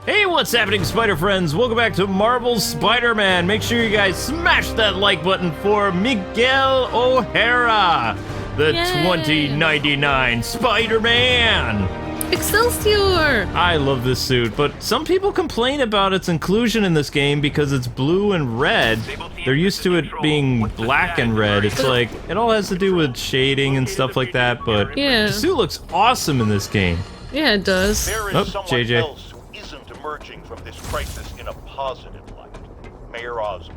Hey, what's happening, Spider Friends? Welcome back to Marvel's Spider-Man. Make sure you guys smash that like button for Miguel O'Hara, the 2099 Spider-Man. Excelsior! I love this suit, but some people complain about its inclusion in this game because it's blue and red. They're used to it being black and red. It's like, it all has to do with shading and stuff like that, but the suit looks awesome in this game. Yeah, it does. There is JJ. else who isn't emerging from this crisis in a positive light. Mayor Osborn.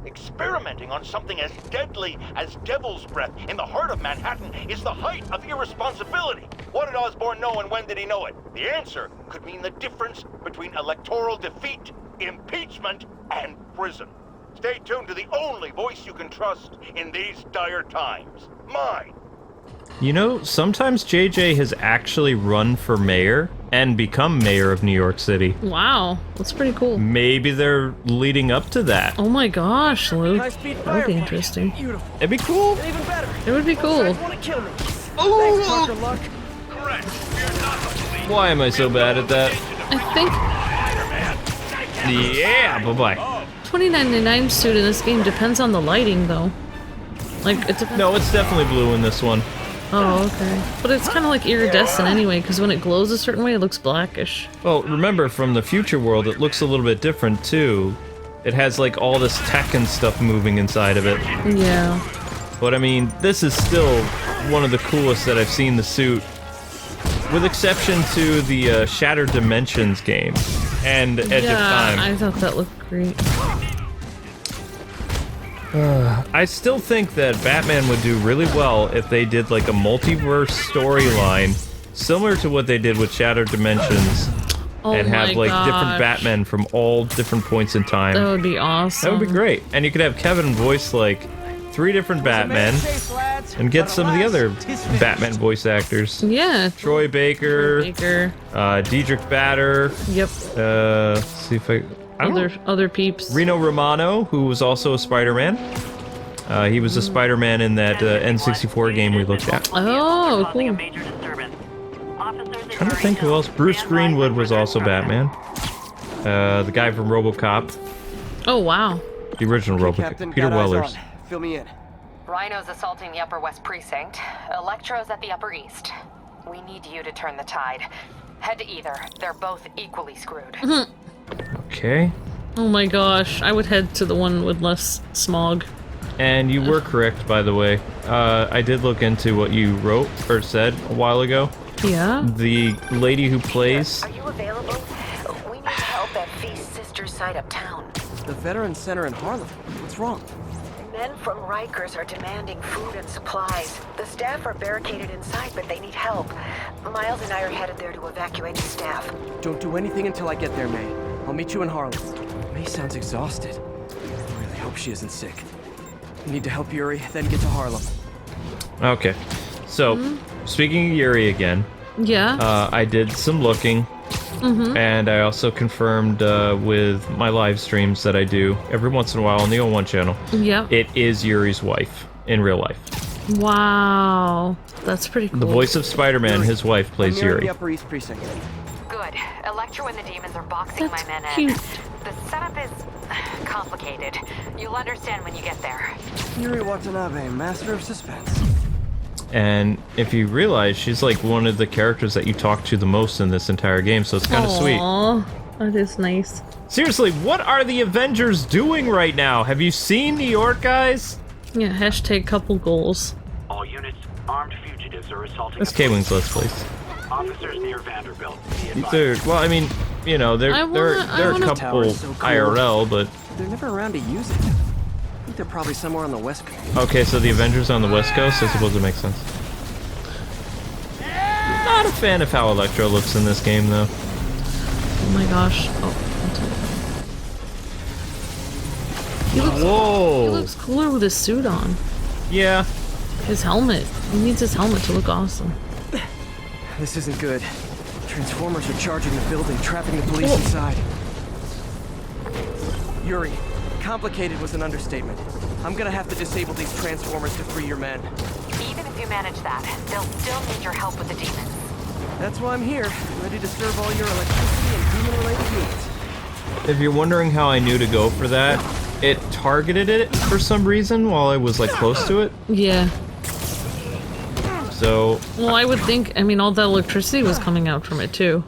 Experimenting on something as deadly as devil's breath in the heart of Manhattan is the height of irresponsibility. What did Osborn know and when did he know it? The answer could mean the difference between electoral defeat, impeachment, and prison. Stay tuned to the only voice you can trust in these dire times. Mine. You know, sometimes JJ has actually run for mayor and become mayor of New York City. Wow, that's pretty cool. Maybe they're leading up to that. Oh my gosh, Luke. That would be interesting. It'd be cool. Even better. It would be cool. Oh, Dr. Luck. Correct. We're not the police. why am I so bad at that? I think Yeah, bye-bye. 2099 suit in this game depends on the lighting, though. Like, it depends. No, it's definitely blue in this one. Oh, okay. But it's kind of like iridescent anyway, because when it glows a certain way, it looks blackish. Well, remember, from the future world, it looks a little bit different, too. It has, like, all this tech and stuff moving inside of it. Yeah. But, I mean, this is still one of the coolest that I've seen the suit. With exception to the Shattered Dimensions game and Edge of Time. I thought that looked great. I still think that Batman would do really well if they did like a multiverse storyline similar to what they did with Shattered Dimensions and have like different Batmen from all different points in time. That would be awesome. That would be great. And you could have Kevin voice like 3 different Batmen and get some of the other Batman voice actors. Yeah. Troy Baker, Diedrich Bader. Yep. Let's see if Other peeps. Reno Romano, who was also a Spider-Man. He was a Spider-Man in that N64 game we looked at. Oh, cool. Trying to think who else. Bruce Greenwood was also Batman. The guy from RoboCop. Oh, wow. The original RoboCop. Captain, Peter got eyes Wellers. on. Fill me in. Rhino's assaulting the Upper West Precinct. Electro's at the Upper East. We need you to turn the tide. Head to either. They're both equally screwed. Okay. Oh my gosh, I would head to the one with less smog. And you were correct, by the way. I did look into what you wrote or said a while ago. Yeah? The lady who plays... Are you available? We need help at Feast's sister's site uptown. The Veterans Center in Harlem. What's wrong? Men from Rikers are demanding food and supplies. The staff are barricaded inside, but they need help. Miles and I are headed there to evacuate the staff. Don't do anything until I get there, May. I'll meet you in Harlem. May sounds exhausted. I really hope she isn't sick. Need to help Yuri, then get to Harlem. Okay. So, speaking of Yuri again, I did some looking, and I also confirmed with my live streams that I do every once in a while on the O1 channel. Yeah. It is Yuri's wife in real life. Wow. That's pretty cool. The voice of Spider-Man, his wife, plays I'm near Yuri. the Upper East Precinct. Good. Electro and the demons are boxing That's my men cute. in. The setup is complicated. You'll understand when you get there. Yuri Watanabe, master of suspense. And if you realize, she's like one of the characters that you talk to the most in this entire game, so it's kind of sweet. Aww, that is nice. Seriously, what are the Avengers doing right now? Have you seen New York, guys? Yeah, hashtag couple goals. All units, armed fugitives are assaulting. That's Kwings, let's please. Officers near Vanderbilt. Well, I mean, you know, they're a couple Tower's so cool. IRL, but... They're never around to use it. I think they're probably somewhere on the West Coast. Okay, so the Avengers on the West Coast, I suppose it makes sense. Not a fan of how Electro looks in this game, though. Oh my gosh. Oh, he Whoa! looks cooler with his suit on. Yeah. His helmet. He needs his helmet to look awesome. This isn't good. Transformers are charging the building, trapping the police inside. Yuri, complicated was an understatement. I'm gonna have to disable these transformers to free your men. Even if you manage that, they'll still need your help with the demons. That's why I'm here, ready to serve all your electricity and human-related if you're wondering how I knew to go for that, it targeted it for some reason while I was like close to it. Yeah. So. Well, I would think. I mean, all that electricity was coming out from it too.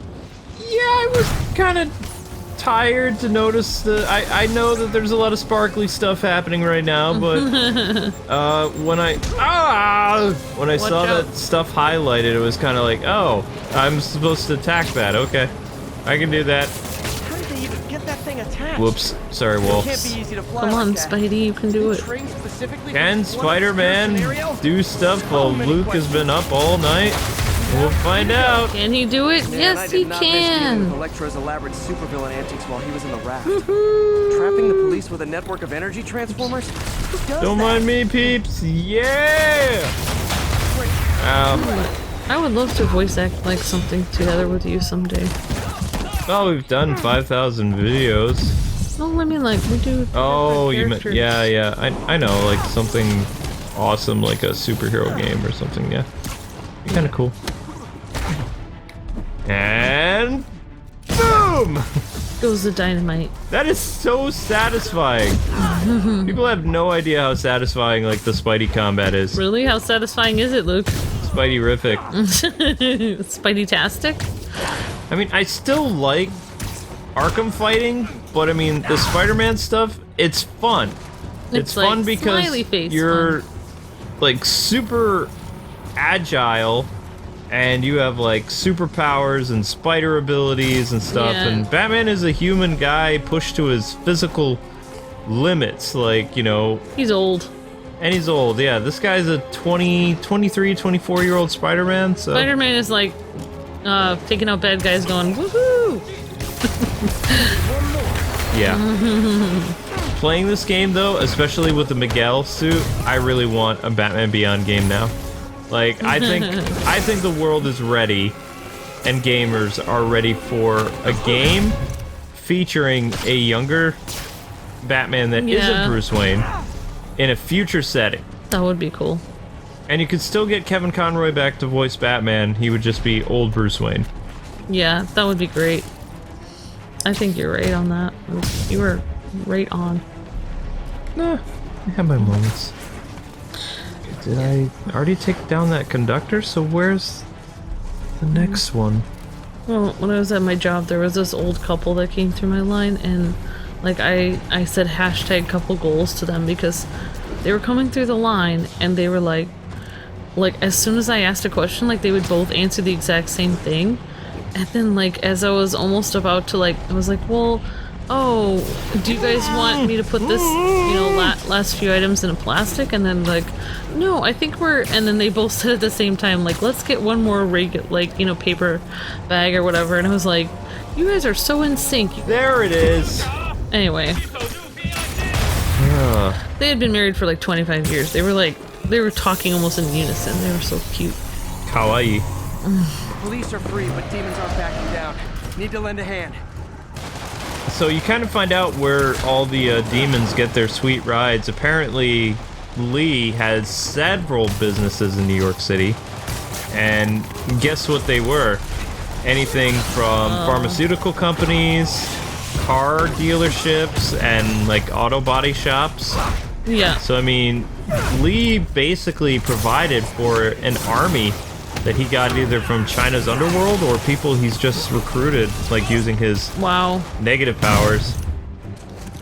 Yeah, I was kind of tired to notice the. I know that there's a lot of sparkly stuff happening right now, but when I saw that stuff highlighted, it was kind of like, oh, I'm supposed to attack that. Okay, I can do that. How did they even get that thing attached? Whoops, sorry, Wolf. Can't be easy to fly Come on, like that. Spidey, you can do it. Trained specifically Can for this one Spider-Man scenario? do stuff while Luke has been up all night? We'll find out. Can he do it? Man, Yes, I he did not miss dealing can. with Electro's elaborate supervillain antics while he was in the raft. Trapping the police with a network of energy transformers? Who does Don't that? mind me, peeps. Yeah. Ow. I would love to voice act like something together with you someday. Well, we've done 5,000 videos. No, I mean like we do. Oh, you different meant, characters. yeah. I know, like something awesome, like a superhero game or something. Yeah, be kind of cool. And boom! Goes the dynamite. That is so satisfying. People have no idea how satisfying like the Spidey combat is. Really? How satisfying is it, Luke? Spidey-rific. Spidey-tastic? I mean, I still like Arkham fighting, but I mean, the Spider-Man stuff, it's fun. It's like fun because smiley face you're like super agile and you have like superpowers and spider abilities and stuff, Yeah. and Batman is a human guy pushed to his physical limits, like, you know, He's old. and he's old. Yeah, this guy's a 23, 24-year-old Spider-Man, so Spider-Man is like taking out bad guys going, woohoo! yeah. Playing this game though, especially with the Miguel suit, I really want a Batman Beyond game now. Like, I think the world is ready and gamers are ready for a game featuring a younger Batman that Yeah. isn't Bruce Wayne in a future setting. That would be cool. And you could still get Kevin Conroy back to voice Batman. He would just be old Bruce Wayne. Yeah, that would be great. I think you're right on that. You were right on. Nah, I have my moments. Did I already take down that conductor? So where's the next one? Well, when I was at my job, there was this old couple that came through my line, and like I said hashtag couple goals to them because they were coming through the line and they were like as soon as I asked a question, like they would both answer the exact same thing. And then like as I was almost about to I was like, well, oh, do you guys want me to put this, you know, last few items in a plastic? And then like, no, I think and then they both said at the same time, like, let's get one more paper bag or whatever. And I was like, you guys are so in sync. There it is. Anyway, they had been married for like 25 years. They were talking almost in unison. They were so cute. Kawaii. Police are free, but demons aren't backing down. Need to lend a hand. So you kind of find out where all the demons get their sweet rides. Apparently, Lee has several businesses in New York City. And guess what they were? Anything from pharmaceutical companies, car dealerships, and like auto body shops. Yeah. So I mean, Lee basically provided for an army that he got either from China's underworld or people he's just recruited, like using his Wow. negative powers.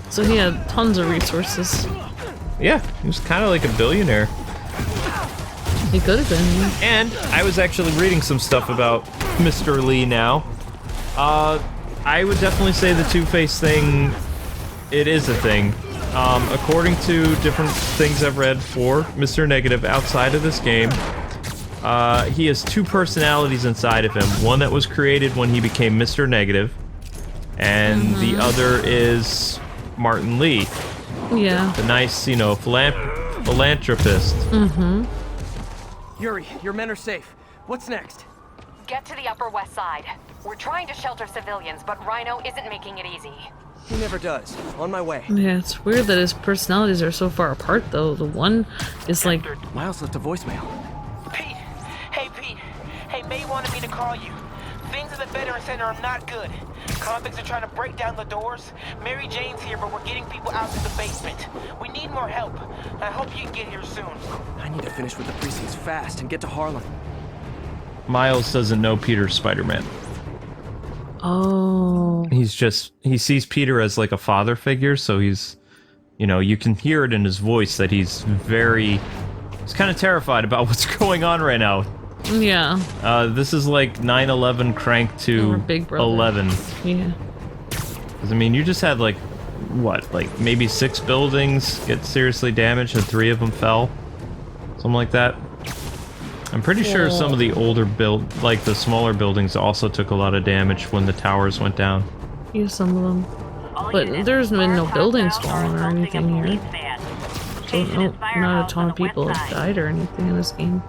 So he had tons of resources. Yeah, he was kind of like a billionaire. He could have been. Yeah. And I was actually reading some stuff about Mr. Lee now. I would definitely say the Two-Face thing, it is a thing. According to different things I've read for Mr. Negative outside of this game, he has two personalities inside of him. One that was created when he became Mr. Negative, and the other is Martin Lee, Yeah. the nice, you know, philanthropist. Mm-hmm. Yuri, your men are safe. What's next? Get to the Upper West Side. We're trying to shelter civilians, but Rhino isn't making it easy. He never does. On my way. Yeah, it's weird that his personalities are so far apart, though. The one is like, Miles left a voicemail. Pete! Hey, Pete! Hey, May wanted me to call you. Things at the Veteran Center are not good. Convicts are trying to break down the doors. Mary Jane's here, but we're getting people out to the basement. We need more help. I hope you can get here soon. I need to finish with the precincts fast and get to Harlem. Miles doesn't know Peter's Spider-Man. Oh. He sees Peter as like a father figure, so he's, you know, you can hear it in his voice that he's kind of terrified about what's going on right now. Yeah. This is like 9/11 cranked to Big Brother. 11. Yeah. 'Cause, I mean, you just had like, what, like maybe 6 buildings get seriously damaged and 3 of them fell? Something like that. I'm pretty sure some of the older like the smaller buildings also took a lot of damage when the towers went down. Yeah, some of them. But there's been no buildings falling or anything here. So no, not a ton of people have died or anything in this game.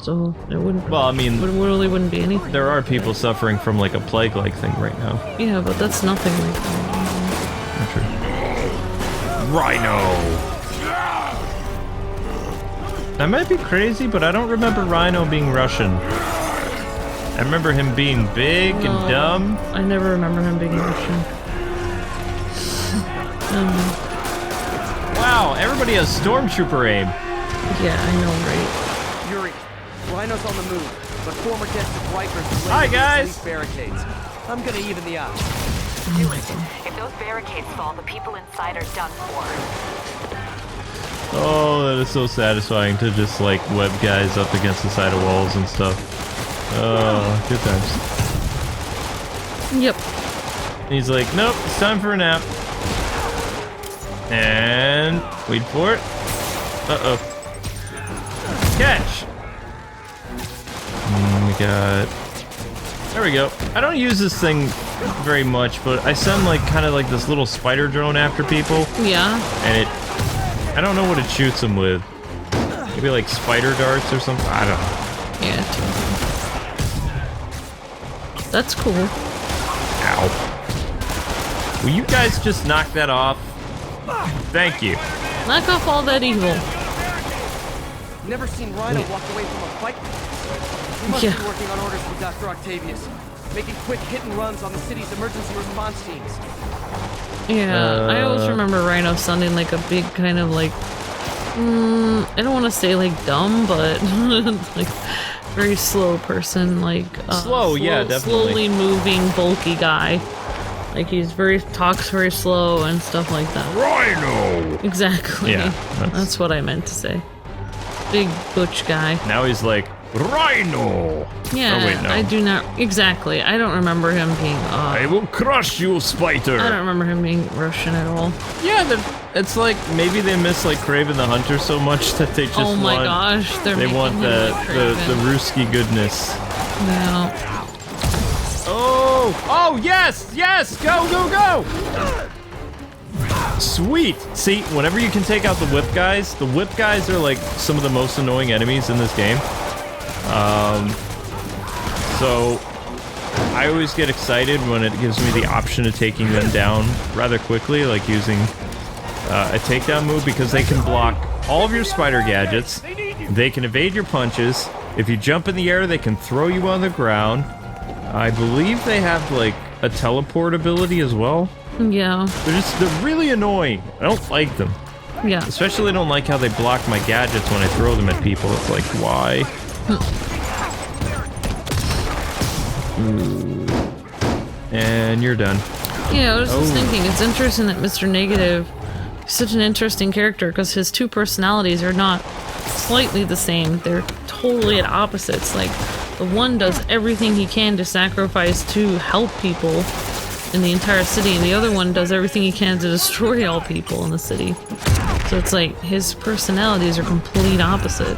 So it wouldn't. Well, I mean, it really wouldn't be anything. There are people suffering from like a plague-like thing right now. Yeah, but that's nothing like that. Rhino! I might be crazy, but I don't remember Rhino being Russian. I remember him being big and dumb. I never remember him being Russian. Wow, everybody has stormtrooper aim. Yeah, I know, right? Yuri, Rhino's on the move, but former guest of Rikers Hi, guys. these barricades. I'm gonna even the odds. Do it. If those barricades fall, the people inside are done for. Oh, that is so satisfying to just like web guys up against the side of walls and stuff. Oh, good times. Yep. He's like, nope, it's time for a nap. And wait for it. Uh-oh. Catch! We got... There we go. I don't use this thing very much, but I send like kind of like this little spider drone after people. Yeah. And it... I don't know what it shoots them with. Maybe like spider darts or something? I don't know. Yeah. That's cool. Ow. Will you guys just knock that off? Thank you. Knock off all that evil. Never seen Rhino walk away from a fight. He must be working on orders from Dr. Octavius, making quick hit and runs on the city's emergency response teams. Yeah, I always remember Rhino sounding like a big kind of like, I don't want to say like dumb, but like very slow person, like yeah, definitely. slowly moving, bulky guy. Like he's talks very slow and stuff like that. Rhino! Exactly. Yeah, that's what I meant to say. Big butch guy. Now he's like, Rhino! Yeah, oh, wait, no. I do not exactly. I don't remember him being. I will crush you, Spider! I don't remember him being Russian at all. Yeah, it's like maybe they miss like Kraven the Hunter so much that they just oh my gosh, they want the Ruski goodness. Yeah. Oh yes, go, sweet. See, whenever you can take out the whip guys are like some of the most annoying enemies in this game. So I always get excited when it gives me the option of taking them down rather quickly, like using a takedown move, because they can block all of your spider gadgets, they can evade your punches, if you jump in the air they can throw you on the ground. I believe they have like a teleport ability as well. Yeah. They're really annoying. I don't like them. Yeah. Especially I don't like how they block my gadgets when I throw them at people. It's like, why? And you're done. Yeah, I was just thinking, it's interesting that Mr. Negative is such an interesting character because his two personalities are not slightly the same. They're totally at opposites. Like, the one does everything he can to sacrifice to help people in the entire city, and the other one does everything he can to destroy all people in the city. So it's like, his personalities are complete opposite.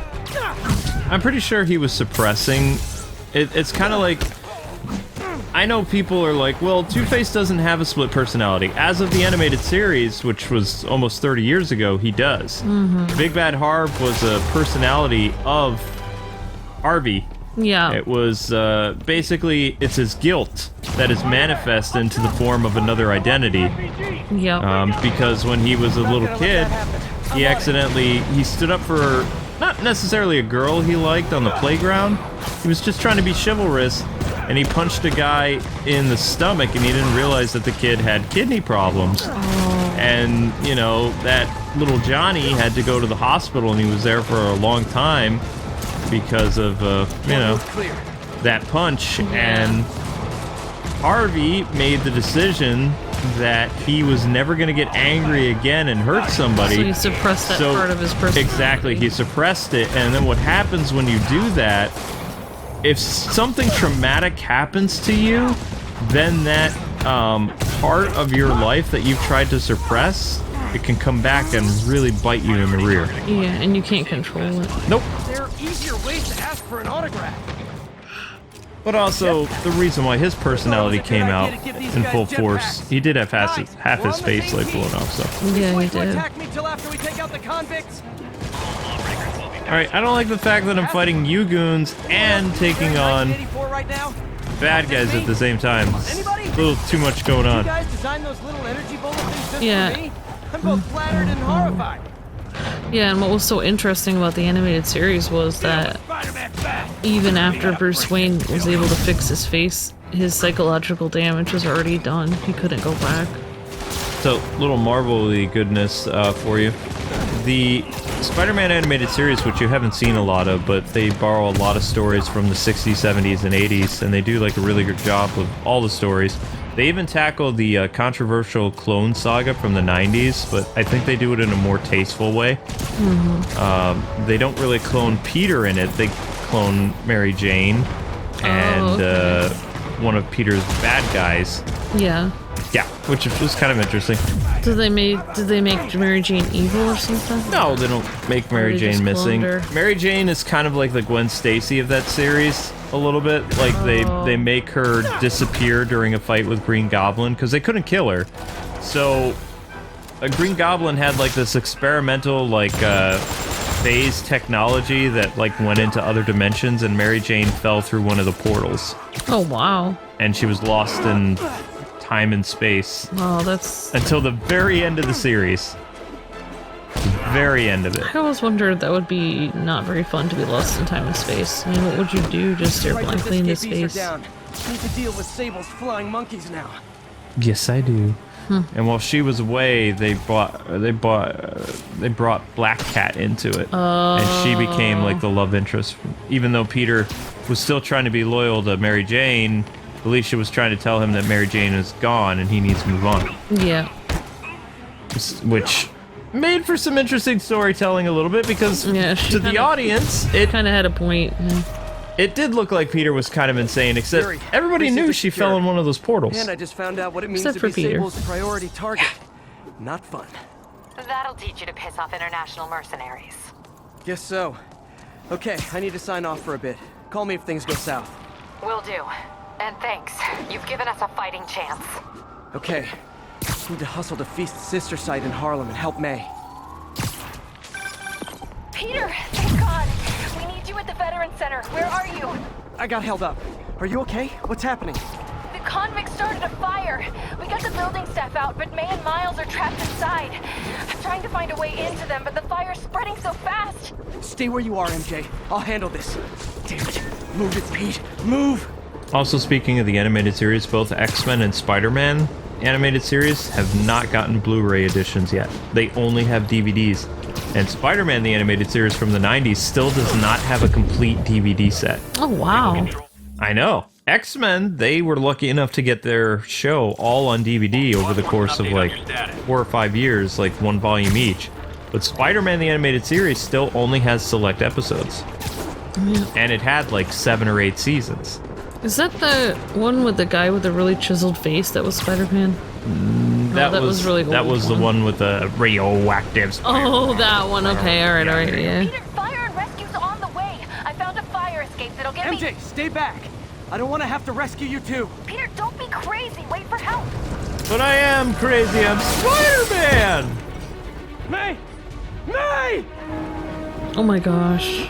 I'm pretty sure he was suppressing. It's kind of like... I know people are like, well, Two-Face doesn't have a split personality. As of the animated series, which was almost 30 years ago, he does. Big Bad Harv was a personality of Harvey. Yeah. It was, basically, it's his guilt that is manifest into the form of another identity. Yeah. Because when he was a little kid, he stood up for, not necessarily a girl he liked on the playground. He was just trying to be chivalrous, and he punched a guy in the stomach, and he didn't realize that the kid had kidney problems. And, you know, that little Johnny had to go to the hospital, and he was there for a long time because of, you know, that punch. And Harvey made the decision that he was never going to get angry again and hurt somebody. So he suppressed that part of his personality. Exactly, he suppressed it. And then what happens when you do that, if something traumatic happens to you, then that part of your life that you've tried to suppress, it can come back and really bite you in the rear. Yeah, and you can't control it. Nope. There are easier ways to ask for an autograph. But also, the reason why his personality came out in full force, he did have half his face like blown off, so. Yeah, he did. Attack me till after we take out the convicts. Alright, I don't like the fact that I'm fighting you goons and taking on bad guys at the same time. It's a little too much going on. You guys designed those little energy bullet things just Yeah. for me? I'm both flattered and horrified. Yeah, and what was so interesting about the animated series was that even after Bruce Wayne was able to fix his face, his psychological damage was already done. He couldn't go back. So, little Marvel-y goodness for you. The Spider-Man animated series, which you haven't seen a lot of, but they borrow a lot of stories from the 60s, 70s, and 80s, and they do like a really good job with all the stories. They even tackle the controversial clone saga from the 90s, but I think they do it in a more tasteful way. They don't really clone Peter in it, they clone Mary Jane and one of Peter's bad guys. Yeah. Yeah, which was kind of interesting. Did they make Mary Jane evil or something? No, they don't make Mary they just Jane missing. cloned her? Mary Jane is kind of like the Gwen Stacy of that series, a little bit. Like they make her disappear during a fight with Green Goblin because they couldn't kill her. So, Green Goblin had like this experimental like phase technology that like went into other dimensions, and Mary Jane fell through one of the portals, Oh, wow. and she was lost in time and space Wow, that's... until the very end of the series. The very end of it. I always wondered that would be not very fun to be lost in time and space. I mean, what would you do? Just stare blankly into space? Need to deal with Sable's flying monkeys now. Yes, I do. And while she was away, they brought Black Cat into it, and she became like the love interest. Even though Peter was still trying to be loyal to Mary Jane, Alicia was trying to tell him that Mary Jane is gone and he needs to move on. Yeah. Which made for some interesting storytelling a little bit, because to the audience, it kind of had a point. It did look like Peter was kind of insane, except everybody knew she fell in one of those portals. And I just found out what it means Except to for be Peter. Sable's priority target. Not fun. That'll teach you to piss off international mercenaries. Guess so. Okay, I need to sign off for a bit. Call me if things go south. Will do. And thanks. You've given us a fighting chance. Okay. Need to hustle to Feast's sister site in Harlem and help May. Peter, thank God. We need you at the Veterans Center. Where are you? I got held up. Are you okay? What's happening? The convicts started a fire. We got the building staff out, but May and Miles are trapped inside. I'm trying to find a way into them, but the fire's spreading so fast. Stay where you are, MJ. I'll handle this. Damn it. Move it, Pete. Move! Also, speaking of the animated series, both X-Men and Spider-Man animated series have not gotten Blu-ray editions yet. They only have DVDs. And Spider-Man, the animated series from the 90s, still does not have a complete DVD set. Oh, wow. I know. X-Men, they were lucky enough to get their show all on DVD over the course of like 4 or 5 years, like 1 volume each. But Spider-Man, the animated series, still only has select episodes. Yeah. And it had like 7 or 8 seasons. Is that the one with the guy with the really chiseled face that was Spider-Man? That was really old. That was the one with the radioactive. Oh, that one. Okay, alright, yeah. Peter, fire and rescue's on the way. I found a fire escape that'll get me... MJ, stay back! I don't want to have to rescue you too. Peter, don't be crazy. Wait for help. But I am crazy. I'm Spider-Man! May! May! Oh my gosh.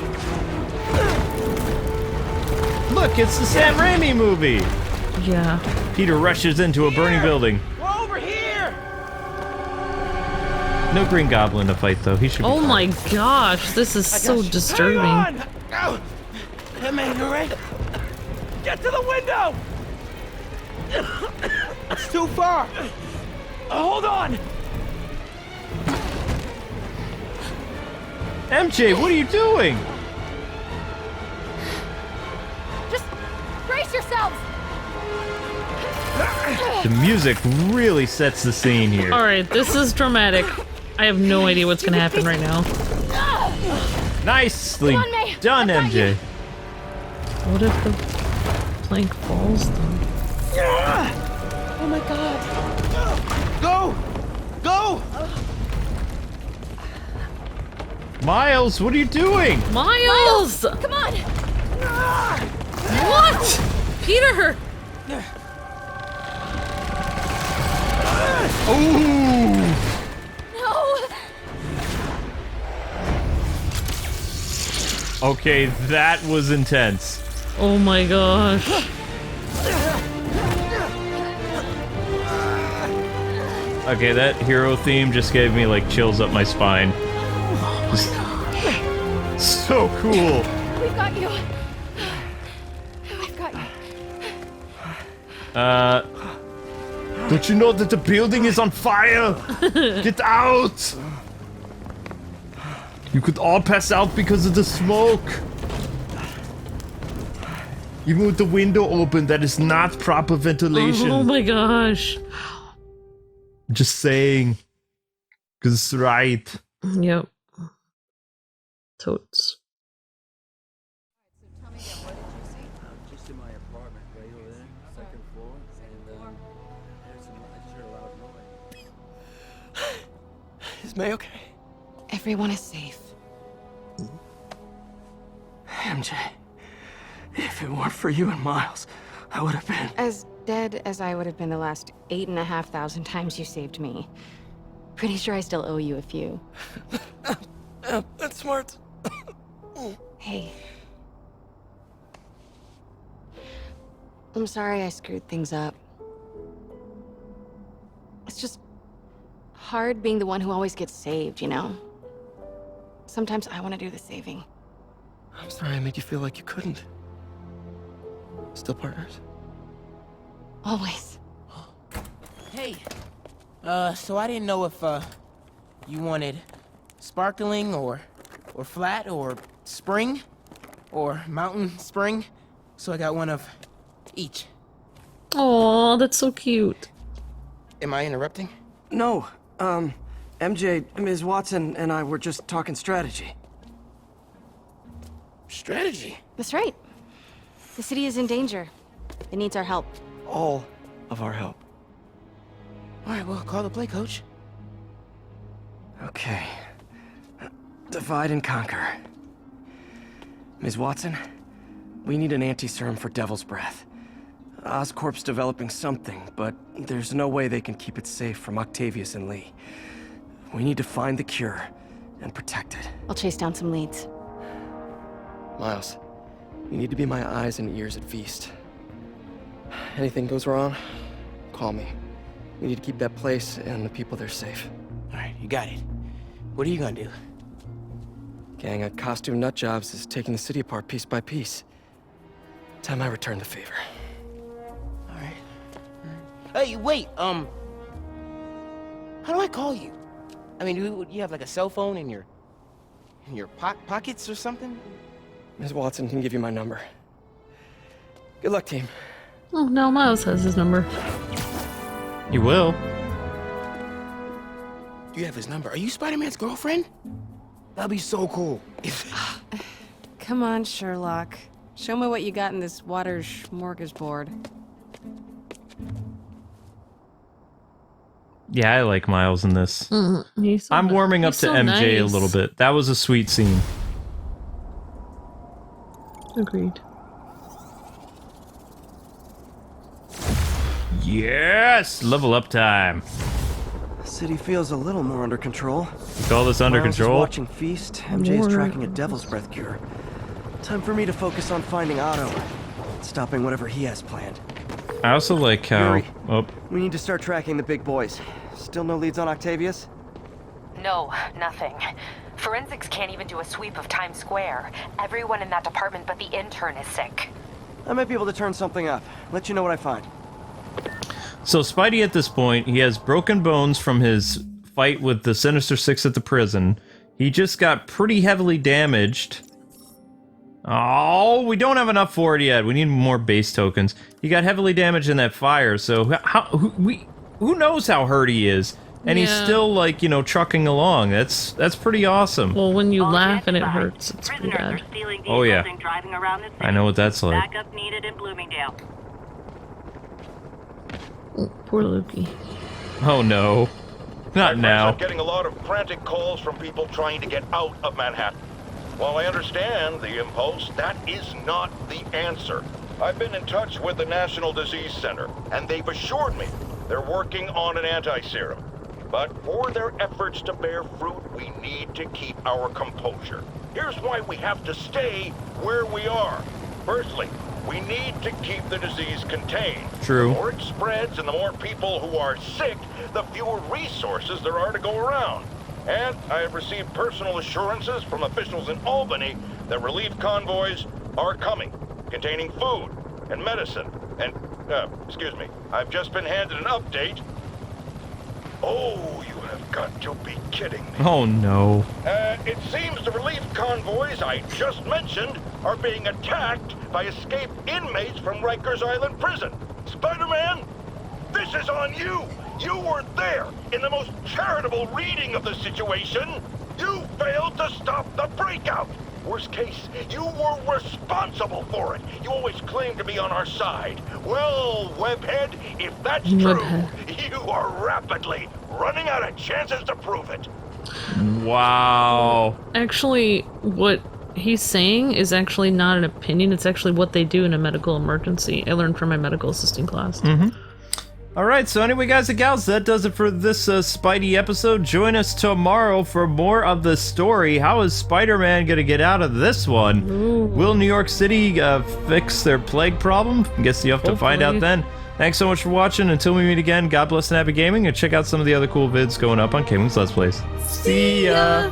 Look, it's the Sam Raimi movie! Yeah. Peter rushes into a burning building. We're over here! No Green Goblin to fight, though. He should be Oh fine. my gosh, this is so disturbing. Hang on! Hey, man, you alright? Get to the window! It's too far! Hold on! MJ, what are you doing? Just brace yourselves! The music really sets the scene here. Alright, this is dramatic. I have no idea what's gonna happen right now. Nicely Come on, May. done, I got MJ. you. What if the plank falls though? Oh my god. Go! Go! Miles, what are you doing? Miles! Come on! What? Peter! Ooh! No! Okay, that was intense. Oh my gosh. Okay, that hero theme just gave me like chills up my spine. So cool. We've got you. We've got you. Don't you know that the building is on fire? Get out! You could all pass out because of the smoke. Even with the window open, that is not proper ventilation. Oh my gosh. Just saying. Because it's right. Yep. Totes. Just in my apartment, right over there, second floor, and there's some extra loud noise. Is May okay? Everyone is safe. MJ, if it weren't for you and Miles, I would have been... As dead as I would have been the last 8,500 times you saved me. Pretty sure I still owe you a few. That's smart. Hey. I'm sorry I screwed things up. It's just hard being the one who always gets saved, you know? Sometimes I want to do the saving. I'm sorry I made you feel like you couldn't. Still partners? Always. Hey, so I didn't know if, you wanted sparkling or flat or spring or mountain spring. So I got one of each. Aw, that's so cute. Am I interrupting? No, MJ, Ms. Watson, and I were just talking strategy. Strategy? That's right. The city is in danger. It needs our help. All of our help. All right, well, call the play, coach. Okay. Divide and conquer. Ms. Watson, we need an anti-serum for Devil's Breath. Oscorp's developing something, but there's no way they can keep it safe from Octavius and Lee. We need to find the cure and protect it. I'll chase down some leads. Miles, you need to be my eyes and ears at Feast. Anything goes wrong, call me. We need to keep that place and the people there safe. All right, you got it. What are you gonna do? Gang of costume nutjobs is taking the city apart piece by piece. Time I return the favor. All right. Hey, wait, how do I call you? I mean, you have like a cell phone in your pockets or something? Ms. Watson can give you my number. Good luck, team. Oh, now Miles has his number. You will. You have his number. Are you Spider-Man's girlfriend? That'd be so cool. Come on, Sherlock. Show me what you got in this water smorgasbord. Yeah, I like Miles in this. He's so I'm warming up he's to so MJ a nice. little bit. That was a sweet scene. Agreed. Yes! Level up time. City feels a little more under control. You call this under Miles is control? watching Feast. MJ is tracking a Devil's Breath cure. Time for me to focus on finding Otto. Stopping whatever he has planned. I also like how... Yuri. Oh, We need to start tracking the big boys. Still no leads on Octavius? No, nothing. Forensics can't even do a sweep of Times Square. Everyone in that department but the intern is sick. I might be able to turn something up. Let you know what I find. So Spidey at this point, he has broken bones from his fight with the Sinister Six at the prison. He just got pretty heavily damaged. Oh, we don't have enough for it yet. We need more base tokens. He got heavily damaged in that fire, so who knows how hurt he is? And he's still, like, you know, trucking along. That's pretty awesome. Well, when you laugh and it hurts, it's pretty bad. Oh yeah, I know what that's like. Backup needed in Bloomingdale. Oh, poor Lukey. Oh no, not now. I'm getting a lot of frantic calls from people trying to get out of Manhattan. While I understand the impulse, that is not the answer. I've been in touch with the National Disease Center, and they've assured me they're working on an anti-serum. But for their efforts to bear fruit, we need to keep our composure. Here's why we have to stay where we are. Firstly, we need to keep the disease contained. True. The more it spreads and the more people who are sick, the fewer resources there are to go around. And I have received personal assurances from officials in Albany that relief convoys are coming, containing food and medicine. And, excuse me, I've just been handed an update. Oh, you have got to be kidding me. Oh no. It seems the relief convoys I just mentioned are being attacked by escaped inmates from Rikers Island Prison. Spider-Man, this is on you. You were there in the most charitable reading of the situation. You failed to stop the breakout. Worst case, you were responsible for it. You always claimed to be on our side. Well, Webhead, if that's true, you are rapidly running out of chances to prove it. Wow. Actually, what he's saying is actually not an opinion. It's actually what they do in a medical emergency. I learned from my medical assisting class. Alright, so anyway, guys and gals, that does it for this Spidey episode. Join us tomorrow for more of the story. How is Spider-Man gonna get out of this one? Ooh. Will New York City fix their plague problem? Guess you have to find out then. Thanks so much for watching. Until we meet again, God bless and happy gaming, and check out some of the other cool vids going up on Kwings Let's Plays. See ya!